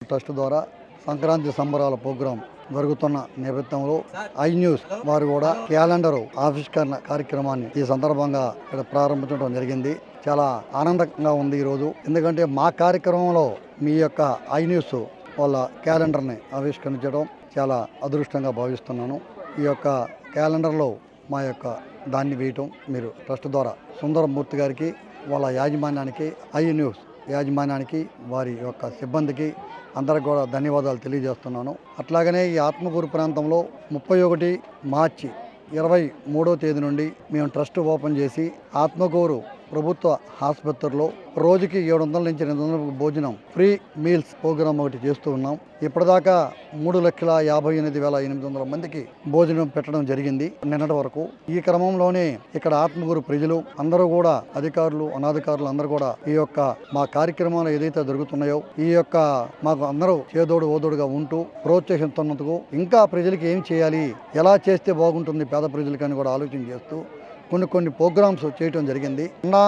Trust ద్వారా సంక్రాంతి సంబరాల programme జరుగుతున్న నేపథ్యంలో ఐ న్యూస్ వారు కూడా క్యాలెండర్ ఆవిష్కరణ కార్యక్రమాన్ని ఈ సందర్భంగా ఇక్కడ ప్రారంభించడం జరిగింది. చాలా ఆనందంగా ఉంది ఈరోజు. ఎందుకంటే మా కార్యక్రమంలో మీ యొక్క ఐ న్యూస్ వాళ్ళ క్యాలెండర్ని ఆవిష్కరించడం చాలా అదృష్టంగా భావిస్తున్నాను. ఈ యొక్క క్యాలెండర్లో మా యొక్క దాన్ని వేయటం మీరు ట్రస్ట్ ద్వారా సుందరమూర్తి గారికి, వాళ్ళ యాజమాన్యానికి, ఐ న్యూస్ యాజమాన్యానికి, వారి యొక్క సిబ్బందికి అందరికి కూడా ధన్యవాదాలు తెలియజేస్తున్నాను. అట్లాగనే ఈ ఆత్మకూరు ప్రాంతంలో 31 మార్చి 23వ తేదీ నుండి మేము ట్రస్ట్ ఓపెన్ చేసి ఆత్మకూరు ప్రభుత్వ ఆసుపత్రిలో రోజుకి 700 నుంచి 800 భోజనం ఫ్రీ మీల్స్ ప్రోగ్రాం ఒకటి చేస్తూ ఉన్నాం. ఇప్పటిదాకా 3,58,800 మందికి భోజనం పెట్టడం జరిగింది నిన్నటి వరకు. ఈ క్రమంలోనే ఇక్కడ ఆత్మకూరు ప్రజలు అందరూ కూడా, అధికారులు, అనధికారులు అందరూ కూడా ఈ యొక్క మా కార్యక్రమాలు ఏదైతే జరుగుతున్నాయో ఈ యొక్క మాకు అందరూ చేదోడు ఓదోడుగా ఉంటూ ప్రోత్సహిస్తున్నందుకు ఇంకా ప్రజలకి ఏం చేయాలి, ఎలా చేస్తే బాగుంటుంది పేద ప్రజలకని కూడా ఆలోచన చేస్తూ కొన్ని ప్రోగ్రామ్స్ చేయడం జరిగింది. అన్న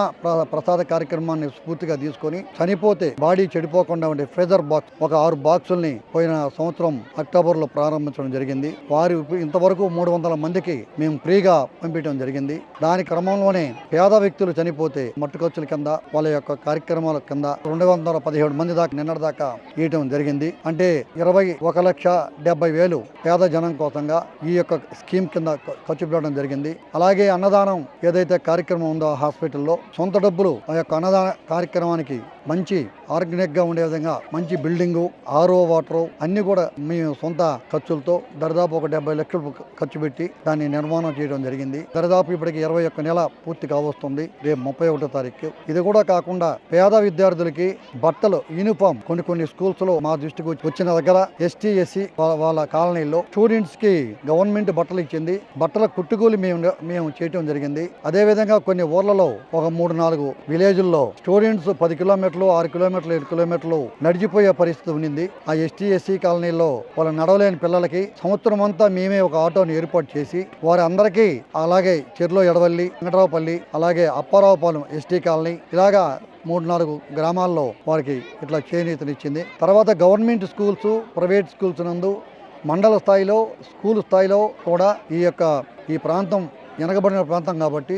ప్రసాద కార్యక్రమాన్ని స్ఫూర్తిగా తీసుకొని చనిపోతే బాడీ చెడిపోకుండా ఉండే ఫ్రీజర్ బాక్స్ ఒక 6 బాక్సుల్ని పోయిన సంవత్సరం అక్టోబర్లో ప్రారంభించడం జరిగింది. వారి ఇంతవరకు 300 మందికి మేము ఫ్రీగా పంపించడం జరిగింది. దాని క్రమంలోనే పేద వ్యక్తులు చనిపోతే మట్టు ఖర్చుల కింద వాళ్ళ యొక్క కార్యక్రమాల కింద 217 మంది దాకా నిన్నటి దాకా ఇవ్వడం జరిగింది. అంటే 21,70,000 పేద జనం కోసంగా ఈ యొక్క స్కీమ్ కింద ఖర్చు పెట్టడం జరిగింది. అలాగే అన్నదానం ఏదైతే కార్యక్రమం ఉందో హాస్పిటల్లో సొంత డబ్బులు ఆ యొక్క అన్నదాన కార్యక్రమానికి మంచి ఆర్గానిక్ గా ఉండే విధంగా మంచి బిల్డింగు, ఆర్ఓ వాటర్ అన్ని కూడా మేము సొంత ఖర్చులతో దాదాపు ఒక 70 లక్షలు ఖర్చు పెట్టి దాన్ని నిర్మాణం చేయడం జరిగింది. దాదాపు ఇప్పటికి 21 నెల పూర్తి కావస్తుంది. రేపు 31వ తారీఖు. ఇది కూడా కాకుండా పేద విద్యార్థులకి బట్టలు, యూనిఫామ్ కొన్ని స్కూల్స్ లో మా దృష్టికి వచ్చిన దగ్గర ఎస్టీ ఎస్సీ వాళ్ళ కాలనీలో స్టూడెంట్స్ కి గవర్నమెంట్ బట్టలు ఇచ్చింది. బట్టల కుట్టుకూలి మేము చేయడం జరిగింది. అదే విధంగా కొన్ని ఊర్లలో ఒక 3-4 విలేజ్ల్లో స్టూడెంట్స్ 10 కిలోమీటర్లు, 6 కిలోమీటర్లు, 7 కిలోమీటర్లు నడిచిపోయే పరిస్థితి ఉంది. ఆ ఎస్టీ ఎస్సీ కాలనీలో వాళ్ళు నడవలేని పిల్లలకి సంవత్సరం అంతా మేమే ఒక ఆటోని ఏర్పాటు చేసి వారి అందరికీ, అలాగే చెర్లో ఎడవల్లి, వెంకటరావుపల్లి, అలాగే అప్పారావుపాలెం ఎస్టీ కాలనీ, ఇలాగా 3-4 గ్రామాల్లో వారికి ఇట్లా చేయూతనిచ్చింది. తర్వాత గవర్నమెంట్ స్కూల్స్, ప్రైవేట్ స్కూల్స్ నందు మండల స్థాయిలో, స్కూల్ స్థాయిలో కూడా ఈ ప్రాంతం వెనకబడిన ప్రాంతం కాబట్టి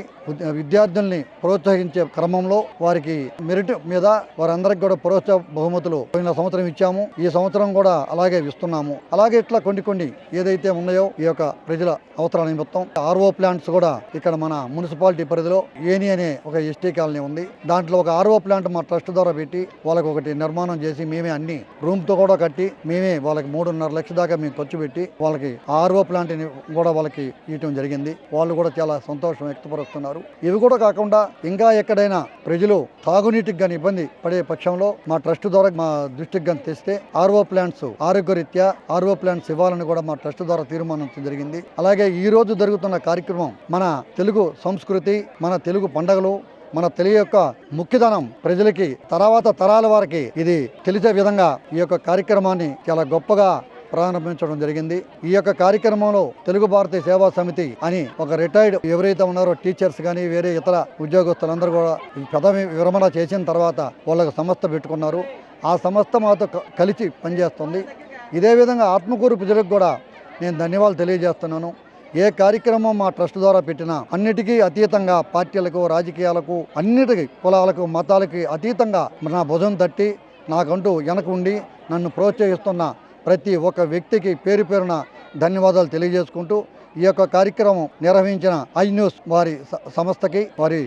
విద్యార్థుల్ని ప్రోత్సహించే క్రమంలో వారికి మెరిట్ మీద వారందరికి కూడా ప్రోత్సాహ బహుమతులు పోయిన సంవత్సరం ఇచ్చాము. ఈ సంవత్సరం కూడా అలాగే ఇస్తున్నాము. అలాగే ఇట్లా కొన్ని ఏదైతే ఉన్నాయో ఈ యొక్క ప్రజల అవసరాల నిమిత్తం ఆర్ఓ ప్లాంట్స్ కూడా ఇక్కడ మన మున్సిపాలిటీ పరిధిలో ఏని అనే ఒక ఎస్టీ కాలనీ ఉంది. దాంట్లో ఒక ఆర్ఓ ప్లాంట్ మా ట్రస్ట్ ద్వారా పెట్టి వాళ్ళకి ఒకటి నిర్మాణం చేసి మేమే అన్ని రూమ్ తో కూడా కట్టి మేమే వాళ్ళకి 3.5 లక్షల దాకా మేము ఖర్చు పెట్టి వాళ్ళకి ఆర్ఓ ప్లాంట్ కూడా వాళ్ళకి ఇవ్వడం జరిగింది. వాళ్ళు కూడా చాలా సంతోషం వ్యక్తపరుస్తున్నారు. ఇవి కూడా కాకుండా ఇంకా ఎక్కడైనా ప్రజలు తాగునీటికి కానీ ఇబ్బంది పడే పక్షంలో మా ట్రస్ట్ ద్వారా మా దృష్టికి కానీ తెస్తే ఆర్ఓ ప్లాంట్స్ ఆరోగ్యరీత్యా ఆర్ఓ ప్లాంట్స్ ఇవ్వాలని కూడా మా ట్రస్ట్ ద్వారా తీర్మానించడం జరిగింది. అలాగే ఈ రోజు జరుగుతున్న కార్యక్రమం మన తెలుగు సంస్కృతి, మన తెలుగు పండుగలు, మన తెలుగు యొక్క ముఖ్యధనం ప్రజలకి తర్వాత తరాల వారికి ఇది తెలిసే విధంగా ఈ యొక్క కార్యక్రమాన్ని చాలా గొప్పగా ప్రారంభించడం జరిగింది. ఈ యొక్క కార్యక్రమంలో తెలుగు భారతీయ సేవా సమితి అని ఒక రిటైర్డ్ ఎవరైతే ఉన్నారో టీచర్స్ కానీ వేరే ఇతర ఉద్యోగస్తులందరూ కూడా పదవి విరమణ చేసిన తర్వాత వాళ్ళకి సంస్థ పెట్టుకున్నారు. ఆ సంస్థ మాతో కలిసి పనిచేస్తుంది. ఇదే విధంగా ఆత్మకూరు ప్రజలకు కూడా నేను ధన్యవాదాలు తెలియజేస్తున్నాను. ఏ కార్యక్రమం మా ట్రస్ట్ ద్వారా పెట్టినా అన్నిటికీ అతీతంగా, పార్టీలకు, రాజకీయాలకు, అన్నిటికీ కులాలకు, మతాలకి అతీతంగా నా భుజం తట్టి నాకంటూ వెనక ఉండి నన్ను ప్రోత్సహిస్తున్న ప్రతి ఒక్క వ్యక్తికి పేరు పేరున ధన్యవాదాలు తెలియజేసుకుంటూ ఈ యొక్క కార్యక్రమం నిర్వహించిన ఐ న్యూస్ వారి సంస్థకి, వారి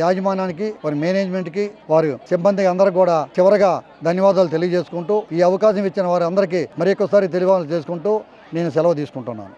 యాజమాన్యానికి, వారి మేనేజ్మెంట్కి, వారి సిబ్బందికి అందరికీ కూడా చివరగా ధన్యవాదాలు తెలియజేసుకుంటూ ఈ అవకాశం ఇచ్చిన వారి అందరికీ మరొకసారి తెలియజేసుకుంటూ నేను సెలవు తీసుకుంటున్నాను.